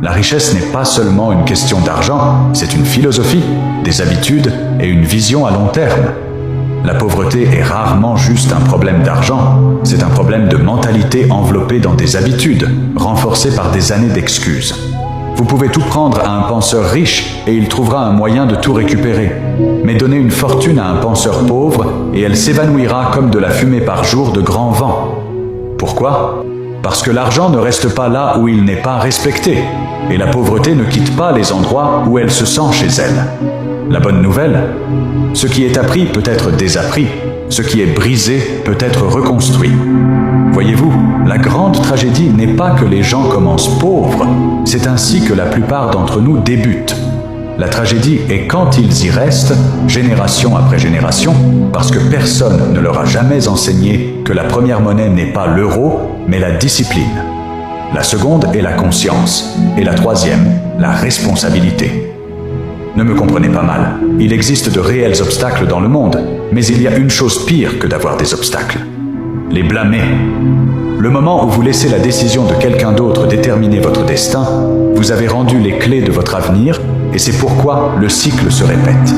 La richesse n'est pas seulement une question d'argent, c'est une philosophie, des habitudes et une vision à long terme. La pauvreté est rarement juste un problème d'argent, c'est un problème de mentalité enveloppée dans des habitudes, renforcées par des années d'excuses. Vous pouvez tout prendre à un penseur riche et il trouvera un moyen de tout récupérer. Mais donnez une fortune à un penseur pauvre et elle s'évanouira comme de la fumée par jour de grand vent. Pourquoi ? Parce que l'argent ne reste pas là où il n'est pas respecté, et la pauvreté ne quitte pas les endroits où elle se sent chez elle. La bonne nouvelle, ce qui est appris peut être désappris, ce qui est brisé peut être reconstruit. Voyez-vous, la grande tragédie n'est pas que les gens commencent pauvres, c'est ainsi que la plupart d'entre nous débutent. La tragédie est quand ils y restent, génération après génération, parce que personne ne leur a jamais enseigné que la première monnaie n'est pas l'euro, mais la discipline. La seconde est la conscience, et la troisième, la responsabilité. Ne me comprenez pas mal, il existe de réels obstacles dans le monde, mais il y a une chose pire que d'avoir des obstacles. Les blâmer. Le moment où vous laissez la décision de quelqu'un d'autre déterminer votre destin, vous avez rendu les clés de votre avenir, et c'est pourquoi le cycle se répète.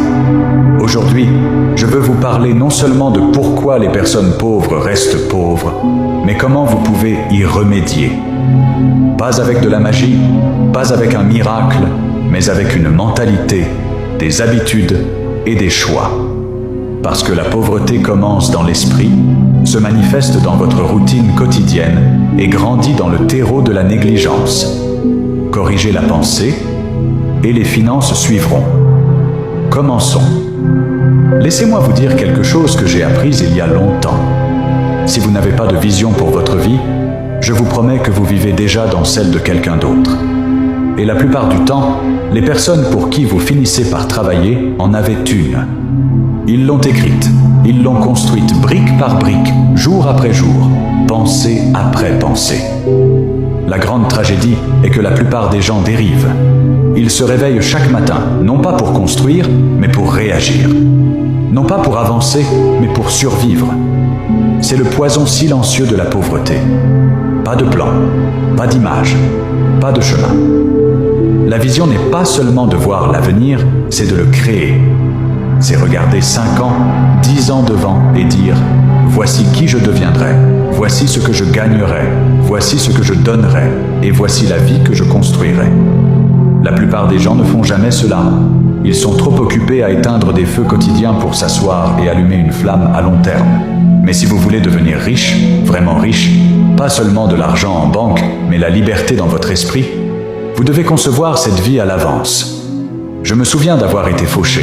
Aujourd'hui, je veux vous parler non seulement de pourquoi les personnes pauvres restent pauvres, mais comment vous pouvez y remédier. Pas avec de la magie, pas avec un miracle, mais avec une mentalité, des habitudes et des choix. Parce que la pauvreté commence dans l'esprit, se manifeste dans votre routine quotidienne et grandit dans le terreau de la négligence. Corrigez la pensée et les finances suivront. Commençons. Laissez-moi vous dire quelque chose que j'ai appris il y a longtemps. Si vous n'avez pas de vision pour votre vie, je vous promets que vous vivez déjà dans celle de quelqu'un d'autre. Et la plupart du temps, les personnes pour qui vous finissez par travailler en avaient une. Ils l'ont écrite, ils l'ont construite brique par brique, jour après jour, pensée après pensée. La grande tragédie est que la plupart des gens dérivent. Ils se réveillent chaque matin, non pas pour construire, mais pour réagir. Non pas pour avancer, mais pour survivre. C'est le poison silencieux de la pauvreté. Pas de plan, pas d'image, pas de chemin. La vision n'est pas seulement de voir l'avenir, c'est de le créer. C'est regarder 5 ans, 10 ans devant et dire « Voici qui je deviendrai, voici ce que je gagnerai, voici ce que je donnerai, et voici la vie que je construirai. » La plupart des gens ne font jamais cela. Ils sont trop occupés à éteindre des feux quotidiens pour s'asseoir et allumer une flamme à long terme. Mais si vous voulez devenir riche, vraiment riche, pas seulement de l'argent en banque, mais la liberté dans votre esprit, vous devez concevoir cette vie à l'avance. Je me souviens d'avoir été fauché.